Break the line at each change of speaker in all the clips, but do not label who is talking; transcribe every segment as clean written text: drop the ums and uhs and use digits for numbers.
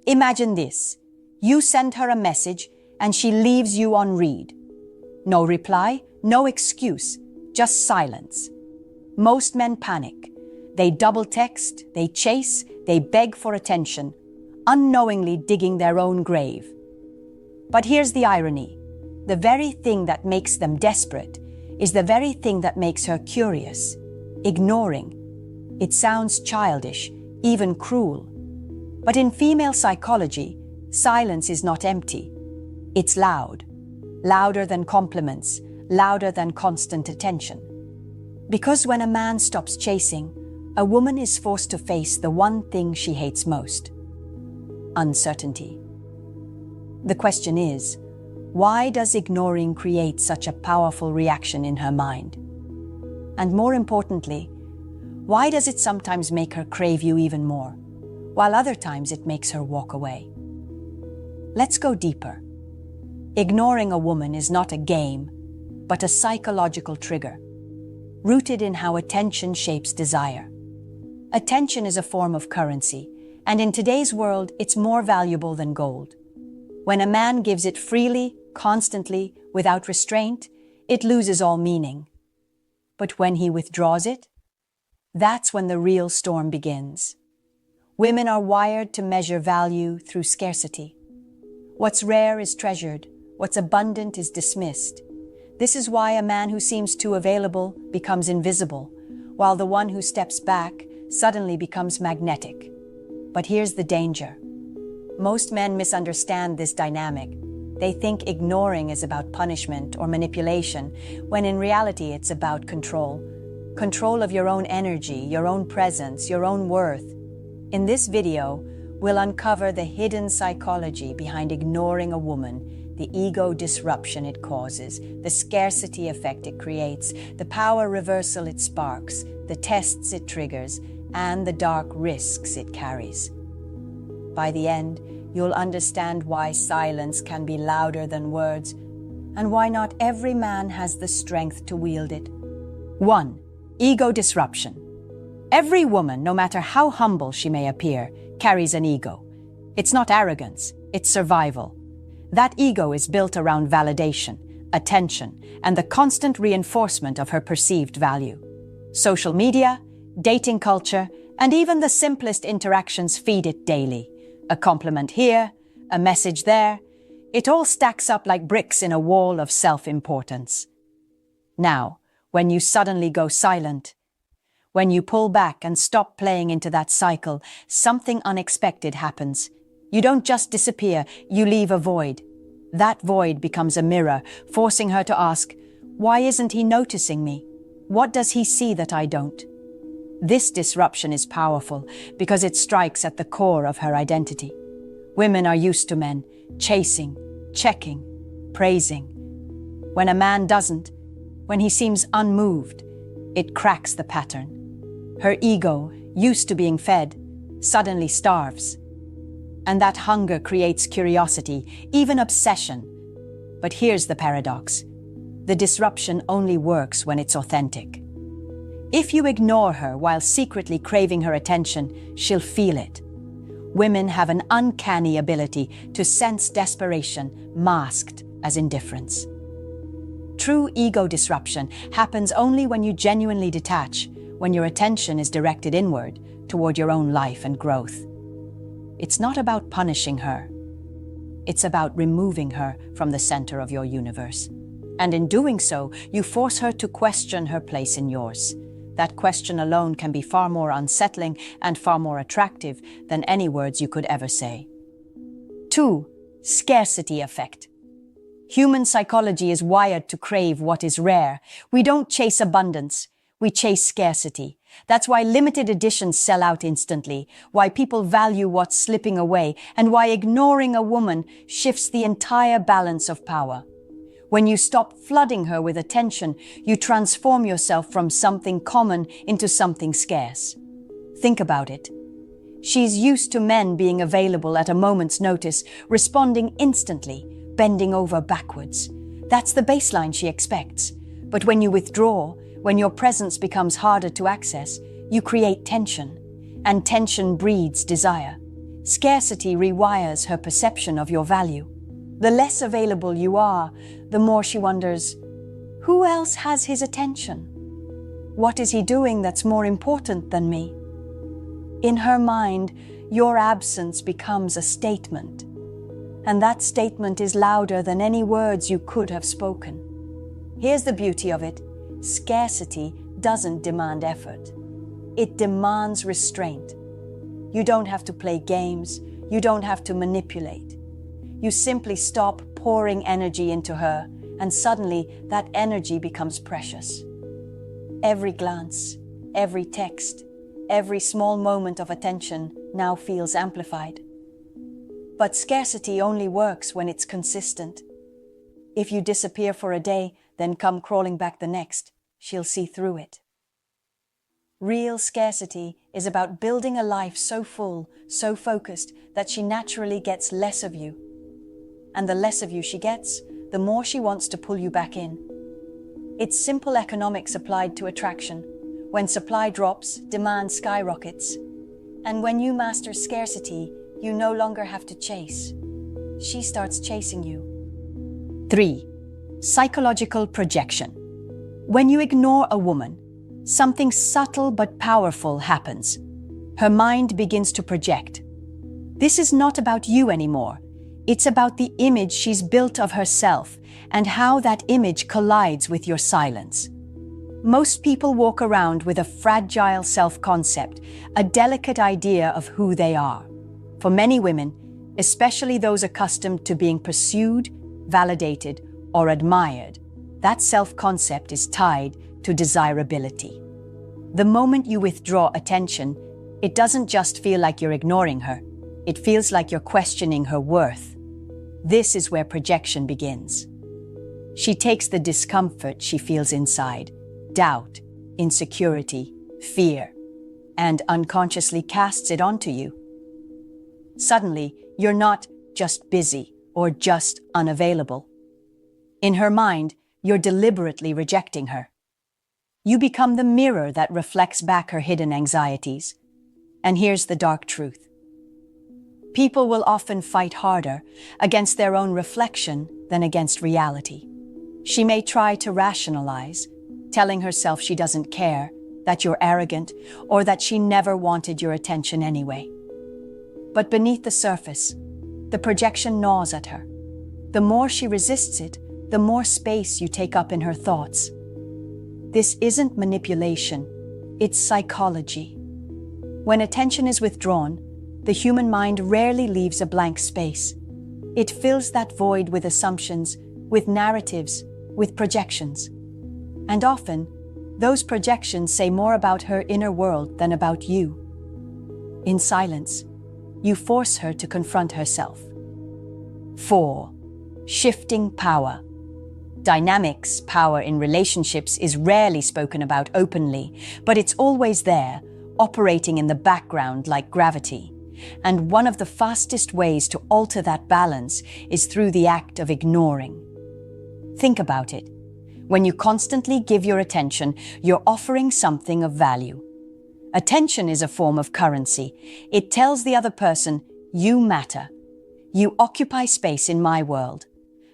Imagine this. You send her a message and she leaves you on read. No reply, no excuse, just silence. Most men panic. They double text, they chase, they beg for attention, unknowingly digging their own grave. But here's the irony. The very thing that makes them desperate is the very thing that makes her curious, ignoring. It sounds childish, even cruel. But in female psychology, silence is not empty. It's loud. Louder than compliments, louder than constant attention. Because when a man stops chasing, a woman is forced to face the one thing she hates most: uncertainty. The question is, why does ignoring create such a powerful reaction in her mind? And more importantly, why does it sometimes make her crave you even more, while other times it makes her walk away? Let's go deeper. Ignoring a woman is not a game, but a psychological trigger, rooted in how attention shapes desire. Attention is a form of currency, and in today's world, it's more valuable than gold. When a man gives it freely, constantly, without restraint, it loses all meaning. But when he withdraws it, that's when the real storm begins. Women are wired to measure value through scarcity. What's rare is treasured, what's abundant is dismissed. This is why a man who seems too available becomes invisible, while the one who steps back suddenly becomes magnetic. But here's the danger. Most men misunderstand this dynamic. They think ignoring is about punishment or manipulation, when in reality it's about control. Control of your own energy, your own presence, your own worth. In this video, we'll uncover the hidden psychology behind ignoring a woman, the ego disruption it causes, the scarcity effect it creates, the power reversal it sparks, the tests it triggers, and the dark risks it carries. By the end, you'll understand why silence can be louder than words, and why not every man has the strength to wield it. 1. Ego disruption. Every woman, no matter how humble she may appear, carries an ego. It's not arrogance, it's survival. That ego is built around validation, attention, and the constant reinforcement of her perceived value. Social media, dating culture, and even the simplest interactions feed it daily. A compliment here, a message there. It all stacks up like bricks in a wall of self-importance. Now, when you suddenly go silent, when you pull back and stop playing into that cycle, something unexpected happens. You don't just disappear, you leave a void. That void becomes a mirror, forcing her to ask, why isn't he noticing me? What does he see that I don't? This disruption is powerful because it strikes at the core of her identity. Women are used to men chasing, checking, praising. When a man doesn't, when he seems unmoved, it cracks the pattern. Her ego, used to being fed, suddenly starves. And that hunger creates curiosity, even obsession. But here's the paradox. The disruption only works when it's authentic. If you ignore her while secretly craving her attention, she'll feel it. Women have an uncanny ability to sense desperation masked as indifference. True ego disruption happens only when you genuinely detach, when your attention is directed inward, toward your own life and growth. It's not about punishing her. It's about removing her from the center of your universe. And in doing so, you force her to question her place in yours. That question alone can be far more unsettling and far more attractive than any words you could ever say. 2. Scarcity effect. Human psychology is wired to crave what is rare. We don't chase abundance. We chase scarcity. That's why limited editions sell out instantly, why people value what's slipping away, and why ignoring a woman shifts the entire balance of power. When you stop flooding her with attention, you transform yourself from something common into something scarce. Think about it. She's used to men being available at a moment's notice, responding instantly, bending over backwards. That's the baseline she expects. But when you withdraw, when your presence becomes harder to access, you create tension. And tension breeds desire. Scarcity rewires her perception of your value. The less available you are, the more she wonders, who else has his attention? What is he doing that's more important than me? In her mind, your absence becomes a statement, and that statement is louder than any words you could have spoken. Here's the beauty of it. Scarcity doesn't demand effort. It demands restraint. You don't have to play games. You don't have to manipulate. You simply stop pouring energy into her, and suddenly that energy becomes precious. Every glance, every text, every small moment of attention now feels amplified. But scarcity only works when it's consistent. If you disappear for a day, then come crawling back the next, she'll see through it. Real scarcity is about building a life so full, so focused, that she naturally gets less of you. And the less of you she gets, the more she wants to pull you back in. It's simple economics applied to attraction. When supply drops, demand skyrockets. And when you master scarcity, you no longer have to chase. She starts chasing you. 3. Psychological projection. When you ignore a woman, something subtle but powerful happens. Her mind begins to project. This is not about you anymore. It's about the image she's built of herself and how that image collides with your silence. Most people walk around with a fragile self-concept, a delicate idea of who they are. For many women, especially those accustomed to being pursued, validated, or admired, that self-concept is tied to desirability. The moment you withdraw attention, it doesn't just feel like you're ignoring her. It feels like you're questioning her worth. This is where projection begins. She takes the discomfort she feels inside, doubt, insecurity, fear, and unconsciously casts it onto you. Suddenly, you're not just busy or just unavailable. In her mind, you're deliberately rejecting her. You become the mirror that reflects back her hidden anxieties. And here's the dark truth. People will often fight harder against their own reflection than against reality. She may try to rationalize, telling herself she doesn't care, that you're arrogant, or that she never wanted your attention anyway. But beneath the surface, the projection gnaws at her. The more she resists it, the more space you take up in her thoughts. This isn't manipulation, it's psychology. When attention is withdrawn, the human mind rarely leaves a blank space. It fills that void with assumptions, with narratives, with projections. And often, those projections say more about her inner world than about you. In silence, you force her to confront herself. 4. Shifting power. Dynamics, power in relationships, is rarely spoken about openly, but it's always there, operating in the background like gravity. And one of the fastest ways to alter that balance is through the act of ignoring. Think about it. When you constantly give your attention, you're offering something of value. Attention is a form of currency. It tells the other person, you matter. You occupy space in my world.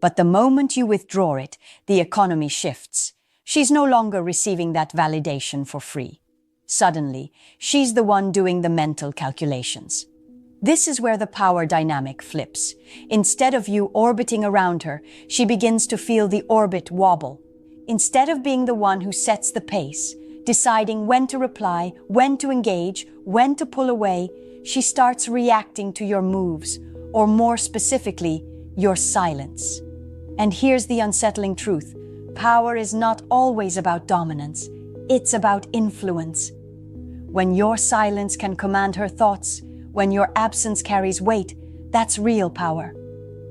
But the moment you withdraw it, the economy shifts. She's no longer receiving that validation for free. Suddenly, she's the one doing the mental calculations. This is where the power dynamic flips. Instead of you orbiting around her, she begins to feel the orbit wobble. Instead of being the one who sets the pace, deciding when to reply, when to engage, when to pull away, she starts reacting to your moves, or more specifically, your silence. And here's the unsettling truth. Power is not always about dominance. It's about influence. When your silence can command her thoughts, when your absence carries weight, that's real power.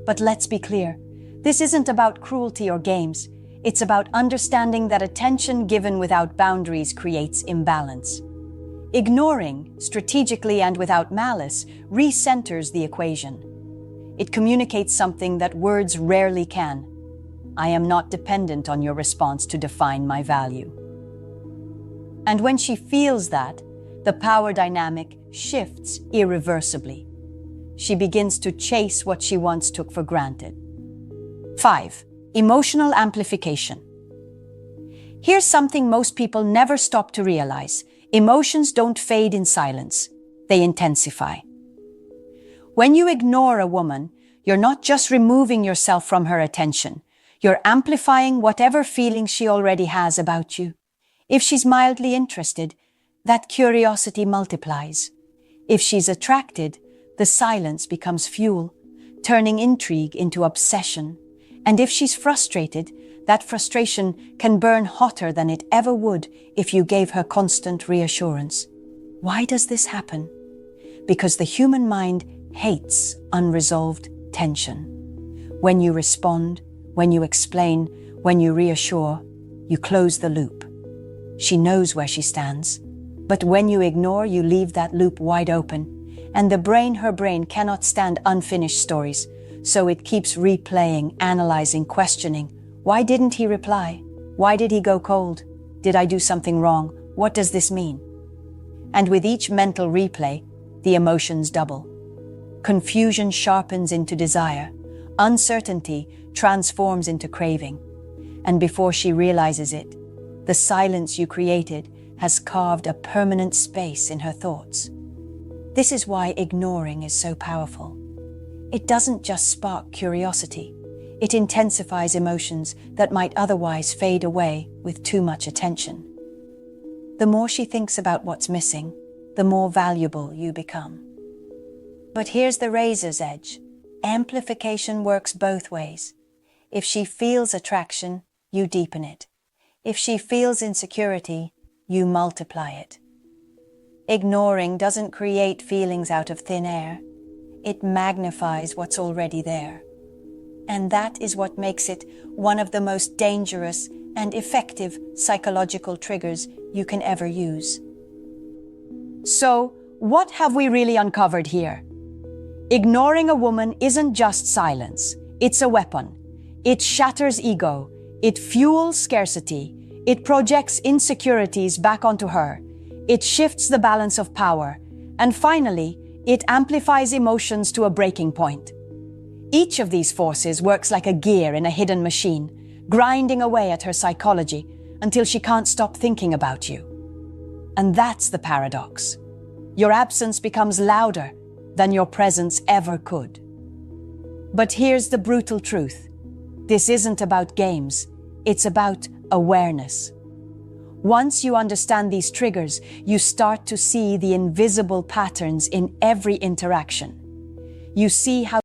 But let's be clear, this isn't about cruelty or games. It's about understanding that attention given without boundaries creates imbalance. Ignoring, strategically and without malice, recenters the equation. It communicates something that words rarely can. I am not dependent on your response to define my value. And when she feels that, the power dynamic shifts irreversibly. she begins to chase what she once took for granted. 5. Emotional amplification. Here's something most people never stop to realize. Emotions don't fade in silence. They intensify. When you ignore a woman, you're not just removing yourself from her attention. You're amplifying whatever feelings she already has about you. If she's mildly interested, that curiosity multiplies. If she's attracted, the silence becomes fuel, turning intrigue into obsession. And if she's frustrated, that frustration can burn hotter than it ever would if you gave her constant reassurance. Why does this happen? Because the human mind hates unresolved tension. When you respond, when you explain, when you reassure, you close the loop. She knows where she stands. But when you ignore, you leave that loop wide open. And her brain cannot stand unfinished stories. So it keeps replaying, analyzing, questioning. Why didn't he reply? Why did he go cold? Did I do something wrong? What does this mean? And with each mental replay, the emotions double. Confusion sharpens into desire. Uncertainty transforms into craving. And before she realizes it, the silence you created has carved a permanent space in her thoughts. This is why ignoring is so powerful. It doesn't just spark curiosity. It intensifies emotions that might otherwise fade away with too much attention. The more she thinks about what's missing, the more valuable you become. But here's the razor's edge. Amplification works both ways. If she feels attraction, you deepen it. If she feels insecurity, you multiply it. Ignoring doesn't create feelings out of thin air. It magnifies what's already there. And that is what makes it one of the most dangerous and effective psychological triggers you can ever use. So, what have we really uncovered here? Ignoring a woman isn't just silence. It's a weapon. It shatters ego. It fuels scarcity. It projects insecurities back onto her. It shifts the balance of power. And finally, it amplifies emotions to a breaking point. Each of these forces works like a gear in a hidden machine, grinding away at her psychology until she can't stop thinking about you. And that's the paradox. Your absence becomes louder than your presence ever could. But here's the brutal truth. This isn't about games. It's about awareness. Once you understand these triggers, you start to see the invisible patterns in every interaction. You see how